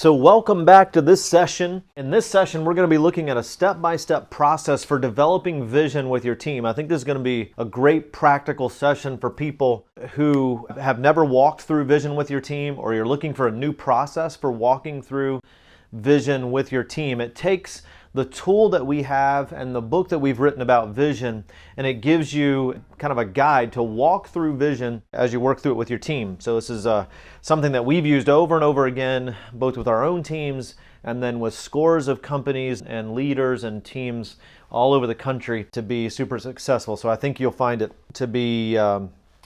So welcome back to this session. In this session, we're going to be looking at a step-by-step process for developing vision with your team. I think this is going to be a great practical session for people who have never walked through vision with your team, or you're looking for a new process for walking through vision with your team. It takes the tool that we have and the book that we've written about vision, and it gives you kind of a guide to walk through vision as you work through it with your team. So this is something that we've used over and over again, both with our own teams and then with scores of companies and leaders and teams all over the country to be super successful. So I think you'll find it to be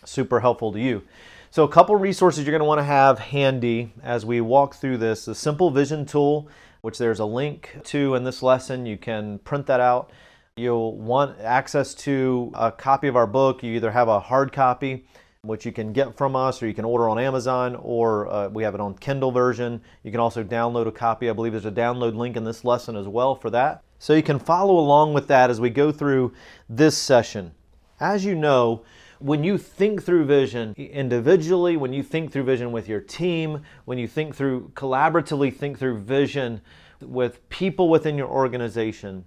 super helpful to you. So a couple resources you're going to want to have handy as we walk through this. The Simple Vision Tool, which there's a link to in this lesson. You can print that out. You'll want access to a copy of our book. You either have a hard copy, which you can get from us, or you can order on Amazon, or we have it on Kindle version. You can also download a copy. I believe there's a download link in this lesson as well for that. So you can follow along with that as we go through this session. As you know, when you think through vision individually, when you think through vision with your team, when you collaboratively think through vision with people within your organization,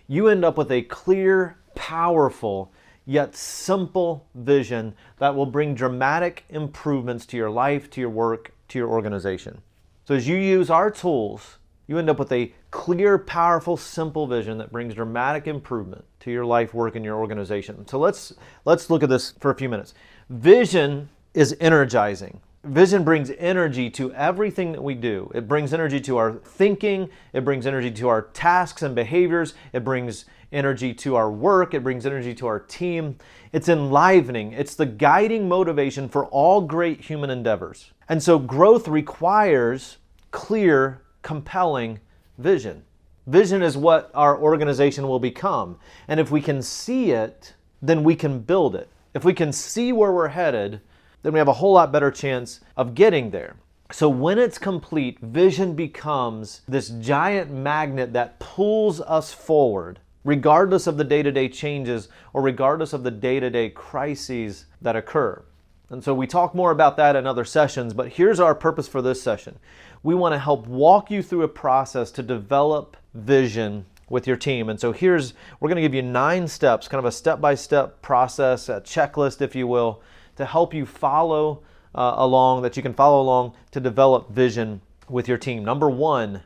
you end up with a clear, powerful, yet simple vision that will bring dramatic improvements to your life, to your work, to your organization. So as you use our tools, you end up with a clear, powerful, simple vision that brings dramatic improvement to your life, work, and your organization. So let's look at this for a few minutes. Vision is energizing. Vision brings energy to everything that we do. It brings energy to our thinking. It brings energy to our tasks and behaviors. It brings energy to our work. It brings energy to our team. It's enlivening. It's the guiding motivation for all great human endeavors. And so growth requires clear, compelling vision. Vision is what our organization will become. And if we can see it, then we can build it. If we can see where we're headed, then we have a whole lot better chance of getting there. So when it's complete, vision becomes this giant magnet that pulls us forward, regardless of the day-to-day changes or regardless of the day-to-day crises that occur. And so we talk more about that in other sessions, but here's our purpose for this session. We want to help walk you through a process to develop vision with your team. And so we're going to give you 9 steps, kind of a step-by-step process, a checklist, if you will, to help you follow along, that you can follow along to develop vision with your team. Number 1,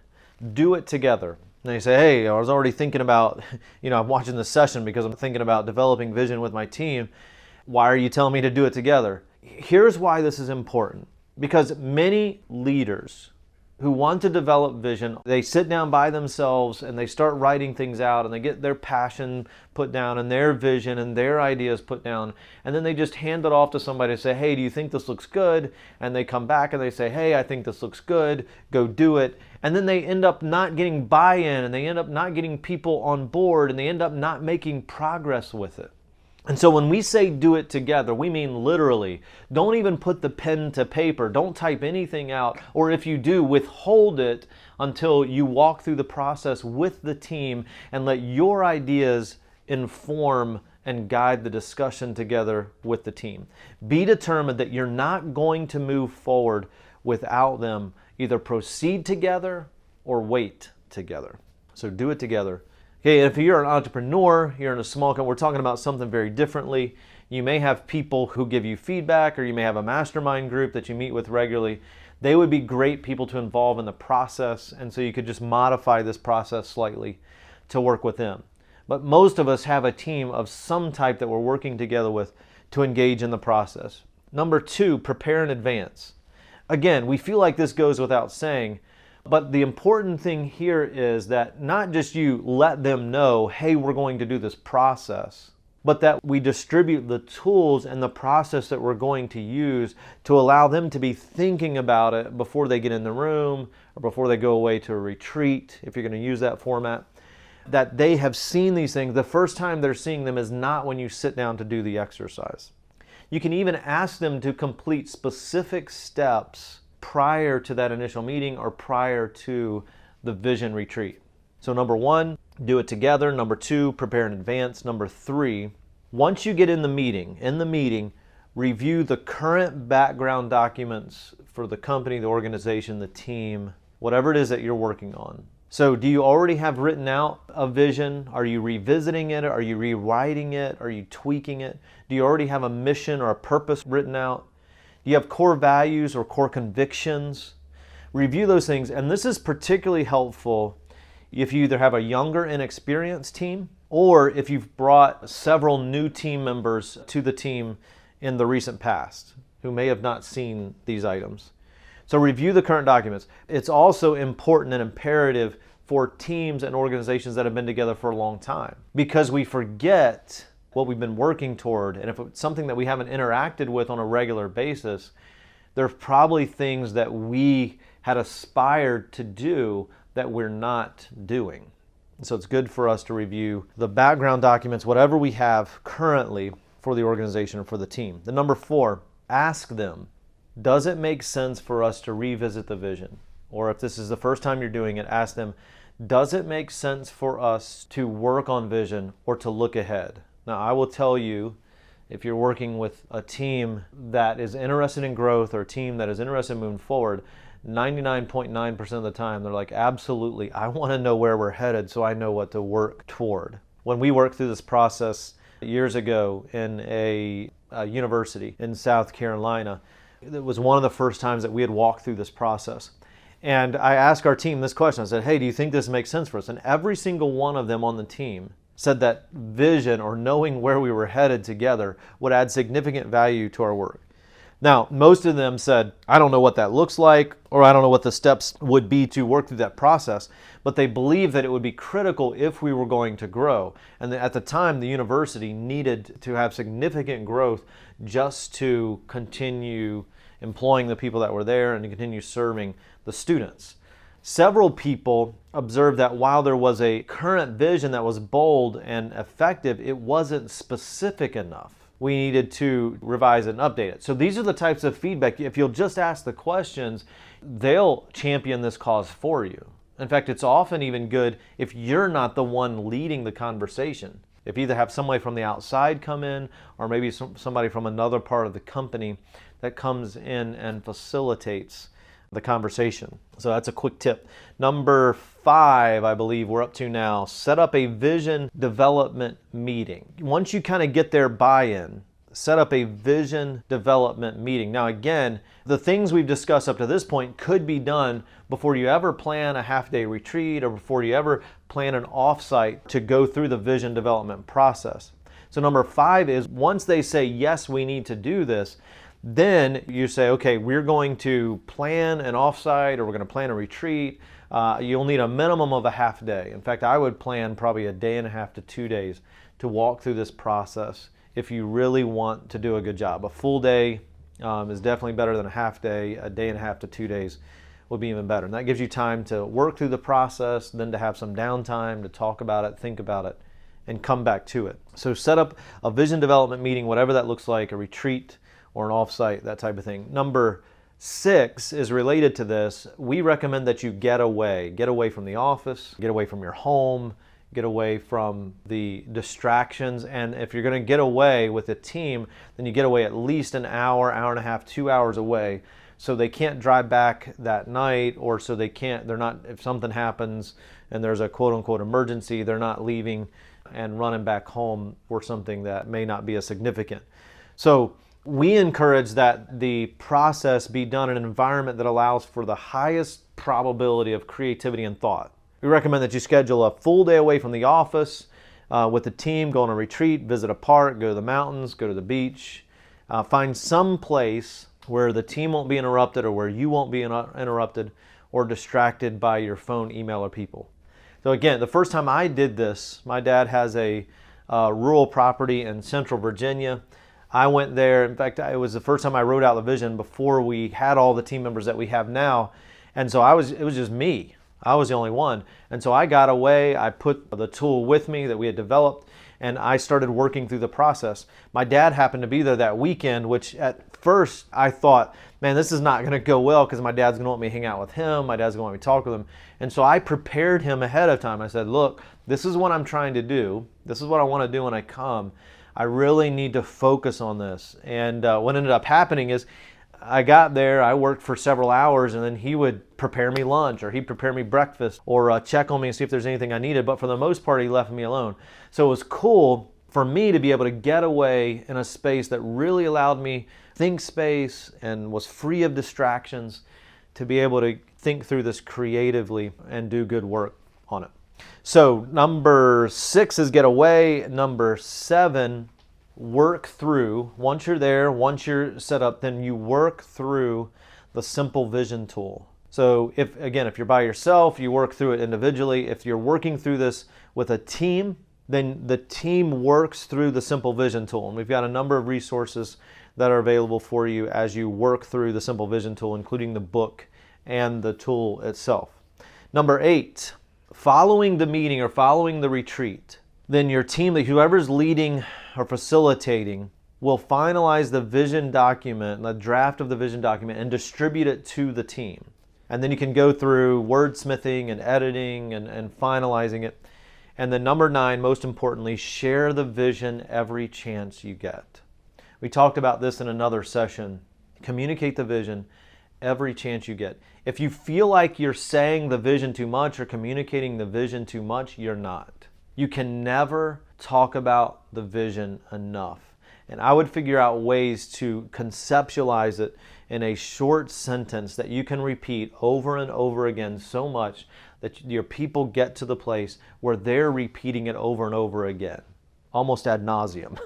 do it together. And you say, hey, I was already thinking about, I'm watching this session because I'm thinking about developing vision with my team. Why are you telling me to do it together? Here's why this is important. Because many leaders who want to develop vision, they sit down by themselves and they start writing things out and they get their passion put down and their vision and their ideas put down, and then they just hand it off to somebody and say, hey, do you think this looks good? And they come back and they say, hey, I think this looks good, go do it. And then they end up not getting buy-in, and they end up not getting people on board, and they end up not making progress with it. And so when we say do it together, we mean literally. Don't even put the pen to paper. Don't type anything out. Or if you do, withhold it until you walk through the process with the team and let your ideas inform and guide the discussion together with the team. Be determined that you're not going to move forward without them. Either proceed together or wait together. So do it together. Okay, if you're an entrepreneur, you're in a small company, we're talking about something very differently. You may have people who give you feedback, or you may have a mastermind group that you meet with regularly. They would be great people to involve in the process, and so you could just modify this process slightly to work with them. But most of us have a team of some type that we're working together with to engage in the process. Number 2, prepare in advance. Again, we feel like this goes without saying, but the important thing here is that not just you let them know, hey, we're going to do this process, but that we distribute the tools and the process that we're going to use to allow them to be thinking about it before they get in the room or before they go away to a retreat, if you're going to use that format, that they have seen these things. The first time they're seeing them is not when you sit down to do the exercise. You can even ask them to complete specific steps prior to that initial meeting or prior to the vision retreat. So number 1, do it together. Number 2, prepare in advance. Number 3, once you get in the meeting, review the current background documents for the company, the organization, the team whatever it is that you're working on. So do you already have written out a vision? Are you revisiting it? Are you rewriting it? Are you tweaking it? Do you already have a mission or a purpose written out? Do you have core values or core convictions? Review those things, and this is particularly helpful if you either have a younger, inexperienced team, or if you've brought several new team members to the team in the recent past who may have not seen these items. So review the current documents. It's also important and imperative for teams and organizations that have been together for a long time, because we forget what we've been working toward, and if it's something that we haven't interacted with on a regular basis, there's probably things that we had aspired to do that we're not doing. So it's good for us to review the background documents, whatever we have currently for the organization or for the team. The number 4, ask them, does it make sense for us to revisit the vision? Or if this is the first time you're doing it, ask them, does it make sense for us to work on vision or to look ahead? Now, I will tell you, if you're working with a team that is interested in growth or a team that is interested in moving forward, 99.9% of the time, they're like, absolutely, I want to know where we're headed so I know what to work toward. When we worked through this process years ago in a university in South Carolina, it was one of the first times that we had walked through this process. And I asked our team this question. I said, hey, do you think this makes sense for us? And every single one of them on the team said that vision or knowing where we were headed together would add significant value to our work. Now, most of them said, I don't know what that looks like, or I don't know what the steps would be to work through that process, but they believed that it would be critical if we were going to grow. And at the time, the university needed to have significant growth just to continue employing the people that were there and to continue serving the students. Several people observed that while there was a current vision that was bold and effective, it wasn't specific enough. We needed to revise and update it. So these are the types of feedback. If you'll just ask the questions, they'll champion this cause for you. In fact, it's often even good if you're not the one leading the conversation. If you either have somebody from the outside come in, or maybe somebody from another part of the company that comes in and facilitates the conversation. So that's a quick tip. Number 5, I believe we're up to now, set up a vision development meeting. Once you kind of get their buy-in, set up a vision development meeting. Now again, the things we've discussed up to this point could be done before you ever plan a half-day retreat or before you ever plan an offsite to go through the vision development process. So number 5 is, once they say, yes, we need to do this, then you say, okay, we're going to plan an offsite or we're going to plan a retreat. You'll need a minimum of a half day. In fact, I would plan probably a day and a half to 2 days to walk through this process if you really want to do a good job. A full day is definitely better than a half day. A day and a half to 2 days would be even better. And that gives you time to work through the process, then to have some downtime to talk about it, think about it, and come back to it. So set up a vision development meeting, whatever that looks like, a retreat or an offsite, that type of thing. Number 6 is related to this. We recommend that you get away from the office, get away from your home, get away from the distractions. And if you're going to get away with a team, then you get away at least an hour, hour and a half, 2 hours away, so they can't drive back that night, or so they're not, if something happens and there's a quote unquote emergency, they're not leaving and running back home for something that may not be as significant. So we encourage that the process be done in an environment that allows for the highest probability of creativity and thought. We recommend that you schedule a full day away from the office with the team, go on a retreat, visit a park, go to the mountains, go to the beach. Find some place where the team won't be interrupted or where you won't be interrupted or distracted by your phone, email, or people. So again, the first time I did this, my dad has a rural property in central Virginia. I went there. In fact, it was the first time I wrote out the vision before we had all the team members that we have now. And so it was just me. I was the only one. And so I got away. I put the tool with me that we had developed, and I started working through the process. My dad happened to be there that weekend, which at first I thought, man, this is not going to go well because my dad's going to want me to hang out with him. My dad's going to want me to talk with him. And so I prepared him ahead of time. I said, look, this is what I'm trying to do. This is what I want to do when I come. I really need to focus on this. And what ended up happening is I got there, I worked for several hours, and then he would prepare me lunch, or he'd prepare me breakfast, or check on me and see if there's anything I needed. But for the most part, he left me alone. So it was cool for me to be able to get away in a space that really allowed me think space and was free of distractions, to be able to think through this creatively and do good work on it. So number 6 is get away. Number 7, work through. Once you're there, once you're set up, then you work through the simple vision tool. So if you're by yourself, you work through it individually. If you're working through this with a team, then the team works through the simple vision tool. And we've got a number of resources that are available for you as you work through the simple vision tool, including the book and the tool itself. Number 8, following the meeting or following the retreat, then your team, whoever's leading or facilitating, will finalize the vision document, the draft of the vision document, and distribute it to the team. And then you can go through wordsmithing and editing and finalizing it. And then number 9, most importantly, share the vision every chance you get. We talked about this in another session. Communicate the vision every chance you get. If you feel like you're saying the vision too much or communicating the vision too much, you're not. You can never talk about the vision enough. And I would figure out ways to conceptualize it in a short sentence that you can repeat over and over again so much that your people get to the place where they're repeating it over and over again, almost ad nauseum.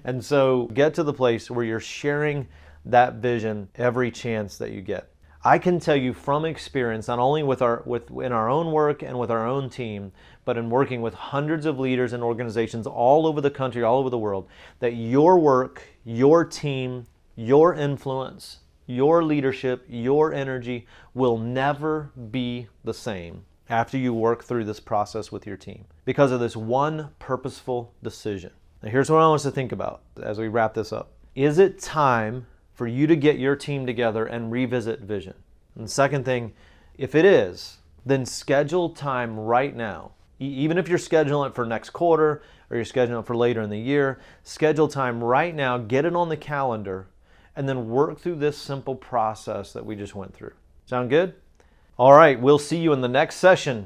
And so get to the place where you're sharing that vision every chance that you get. I can tell you from experience, not only in our own work and with our own team, but in working with hundreds of leaders and organizations all over the country, all over the world, that your work, your team, your influence, your leadership, your energy will never be the same after you work through this process with your team because of this one purposeful decision. Now here's what I want us to think about as we wrap this up. Is it time for you to get your team together and revisit vision? And the second thing, if it is, then schedule time right now. Even if you're scheduling it for next quarter or you're scheduling it for later in the year, schedule time right now, get it on the calendar, and then work through this simple process that we just went through. Sound good? All right, we'll see you in the next session